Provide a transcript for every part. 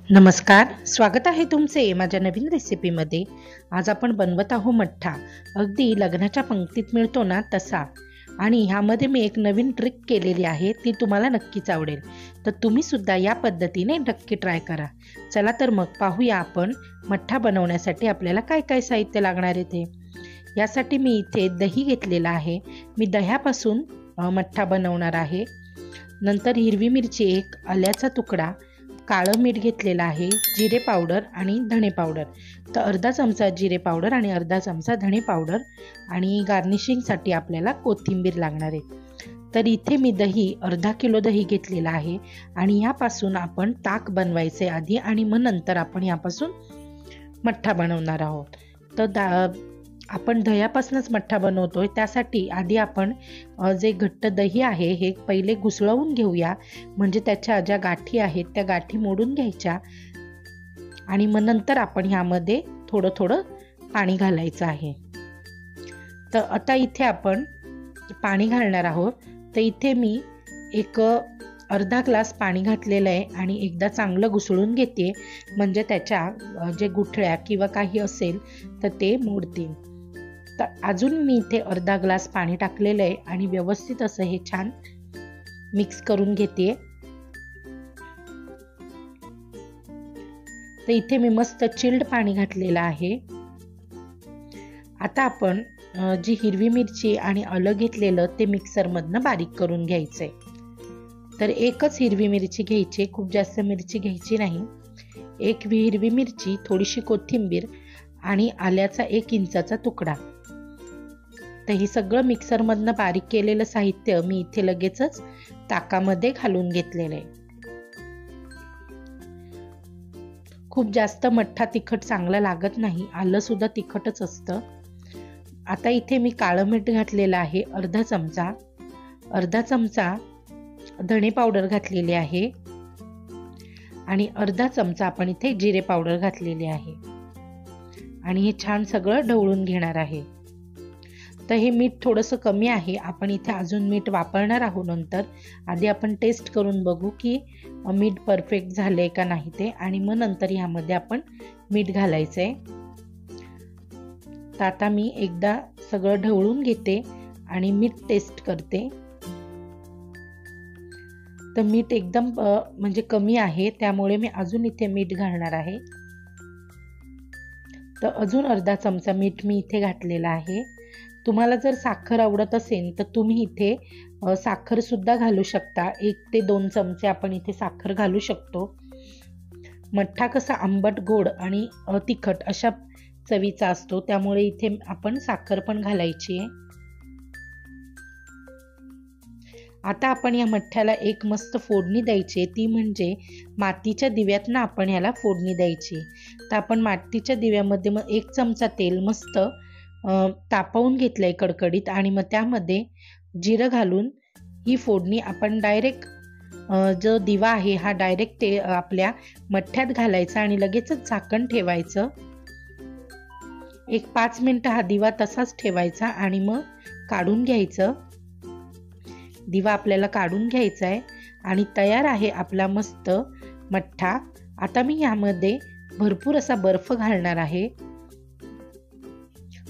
नमस्कार, स्वागत आहे तुमचे माझ्या नवीन रेसिपीमध्ये। आज आपण बनवत आहोत मठ्ठा। अगदी लग्नाच्या पंक्तीत मिळतो ना तसा। आणि ह्यामध्ये मी एक नवीन ट्रिक केलेली आहे, ती तुम्हाला नक्कीच आवडेल। तर तुम्ही सुद्धा या पद्धतीने नक्की ट्राय करा। चला तर मग पाहूया आपण मठ्ठा बनवण्यासाठी आपल्याला काय काय साहित्य लागणार आहे ते। यासाठी मी इथे दही घेतलेला आहे। मी दह्यापासून मठ्ठा बनवणार आहे। नंतर हिरवी मिरची एक, आल्याचा तुकडा, काळं मीठ घेतलेलं आहे, जिरे पावडर आणि धणे पावडर। तर अर्धा चमचा जिरे पावडर आणि अर्धा चमचा धणे पावडर आणि गार्निशिंगसाठी आपल्याला कोथिंबीर लागणार आहे। तर इथे मी दही अर्धा किलो दही घेतलेला आहे आणि यापासून आपण ताक बनवायचे आधी आणि मग नंतर आपण यापासून मठ्ठा बनवणार आहोत। तर आपण दह्यापासूनच मठ्ठा बनवतोय, त्यासाठी आधी आपण जे घट्ट दही आहे हे पहिले घुसळवून घेऊया, म्हणजे त्याच्या ज्या गाठी आहेत त्या गाठी मोडून घ्यायच्या आणि मग नंतर आपण ह्यामध्ये थोडं थोडं पाणी घालायचं आहे। तर आता इथे आपण पाणी घालणार आहोत। तर इथे मी एक अर्धा ग्लास पाणी घातलेलं आहे आणि एकदा चांगलं घुसळून घेते, म्हणजे त्याच्या जे गुठळ्या किंवा काही असेल तर ते मोडतील। तर अजून मी इथे अर्धा ग्लास पाणी टाकलेलं आहे आणि व्यवस्थित असं हे छान मिक्स करून घेते। तर इथे मी मस्त चिल्ड पाणी घातलेलं आहे। आता आपण जी हिरवी मिरची आणि आलं घेतलेलं ते मिक्सर मधनं बारीक करून घ्यायचंय। तर एकच हिरवी मिरची घ्यायची, खूप जास्त मिरची घ्यायची नाही। एक हिरवी मिरची, थोडीशी कोथिंबीर आणि आल्याचा 1 इंचाचा तुकडा। तर हे सगळं मिक्सर मधनं बारीक केलेलं साहित्य मी इथे लगेचच ताकामध्ये घालून घेतलेलं आहे। खूप जास्त मठ्ठा तिखट चांगला लागत नाही, आलं सुद्धा तिखटच असतं। आता इथे मी काळं मीठ घातलेलं आहे अर्धा चमचा धणे पावडर घातलेली आहे आणि अर्धा चमचा आपण इथे जिरे पावडर घातलेली आहे आणि हे छान सगळं ढवळून घेणार आहे। तर हे मीठ थोडंसं कमी आहे, आपण इथे अजून मीठ वापरणार आहोत नंतर। आधी आपण टेस्ट करून बघू की मीठ परफेक्ट झालंय का नाही ते, आणि मग नंतर ह्यामध्ये आपण मीठ घालायचंय। तर आता मी एकदा सगळं ढवळून घेते आणि मीठ टेस्ट करते। तर मीठ एकदम म्हणजे कमी आहे, त्यामुळे मी अजून इथे मीठ घालणार आहे। तर अजून अर्धा चमचा मीठ मी इथे घातलेला आहे। तुम्हाला जर साखर आवडत असेल तर तुम्ही इथे साखर सुद्धा घालू शकता, 1 ते 2 चमचे आपण इथे साखर घालू शकतो। मठ्ठा कसा आंबट, गोड आणि तिखट अशा चवीचा असतो, त्यामुळे इथे आपण साखर पण घालायची आहे। आता आपण या मठ्ठ्याला एक मस्त फोडणी द्यायची, ती म्हणजे मातीच्या दिव्यातनं आपण ह्याला फोडणी द्यायची। तर आपण मातीच्या दिव्यामध्ये मग 1 चमचा तेल मस्त तापवून घेतलंय कडकडीत आणि मग त्यामध्ये जिरं घालून ही फोडणी आपण डायरेक्ट जो दिवा आहे हा डायरेक्ट ते आपल्या मठ्ठ्यात घालायचा आणि लगेचच झाकण ठेवायचं। एक 5 मिनिटं हा दिवा तसाच ठेवायचा आणि मग काढून घ्यायचं। दिवा आपल्याला काढून घ्यायचा आहे आणि तयार आहे आपला मस्त मठ्ठा। आता मी यामध्ये भरपूर असा बर्फ घालणार आहे।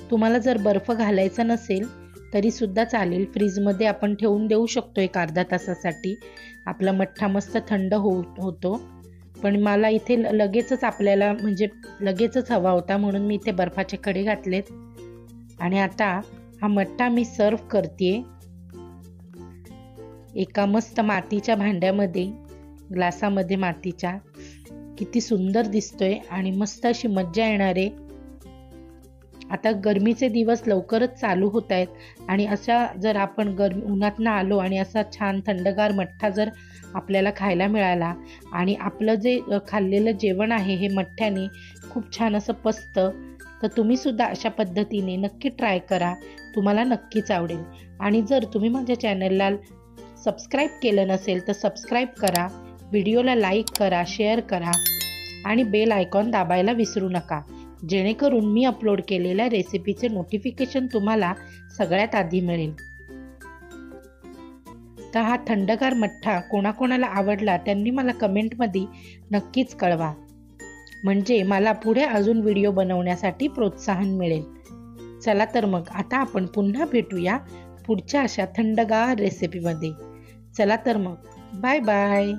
तुम्हाला जर बर्फ घालायचा नसेल तरी सुद्धा चालेल, फ्रीजमध्ये आपण ठेवून देऊ शकतो एक अर्धा तासासाठी, आपला मठ्ठा मस्त थंड होतो। पण मला इथे लगेचच आपल्याला म्हणजे लगेचच हवा होता, म्हणून मी इथे बर्फाचे कडे घातलेत आणि आता हा मठ्ठा मी सर्व करते एका मस्त मातीच्या भांड्यामध्ये, ग्लासामध्ये मातीच्या। किती सुंदर दिसतोय आणि मस्त अशी मज्जा येणार आहे। आता गरमीचे दिवस लवकरच चालू होत आहेत आणि अशा जर आपण उन्हातनं आलो आणि असा छान थंडगार मठ्ठा जर आपल्याला खायला मिळाला आणि आपलं जे खाल्लेलं जेवण आहे हे मठ्ठ्याने खूप छान असं पचतं, तर तुम्ही सुद्धा अशा पद्धतीने नक्की ट्राय करा, तुम्हाला नक्कीच आवडेल। आणि जर तुम्ही माझ्या चॅनलला सबस्क्राईब केलं नसेल तर सबस्क्राईब करा, व्हिडिओला लाईक करा, शेअर करा आणि बेल आयकॉन दाबायला विसरू नका, जेणेकरून मी अपलोड केलेल्या रेसिपीचे नोटिफिकेशन तुम्हाला सगळ्यात आधी मिळेल। तर हा थंडगार मठ्ठा कोणाकोणाला आवडला त्यांनी मला कमेंटमध्ये नक्कीच कळवा। म्हणजे मला पुढे अजून व्हिडिओ बनवण्यासाठी प्रोत्साहन मिळेल. चला तर मग आता आपण पुन्हा भेटूया पुढच्या अशा थंडगार रेसिपीमध्ये. चला तर मग बाय बाय.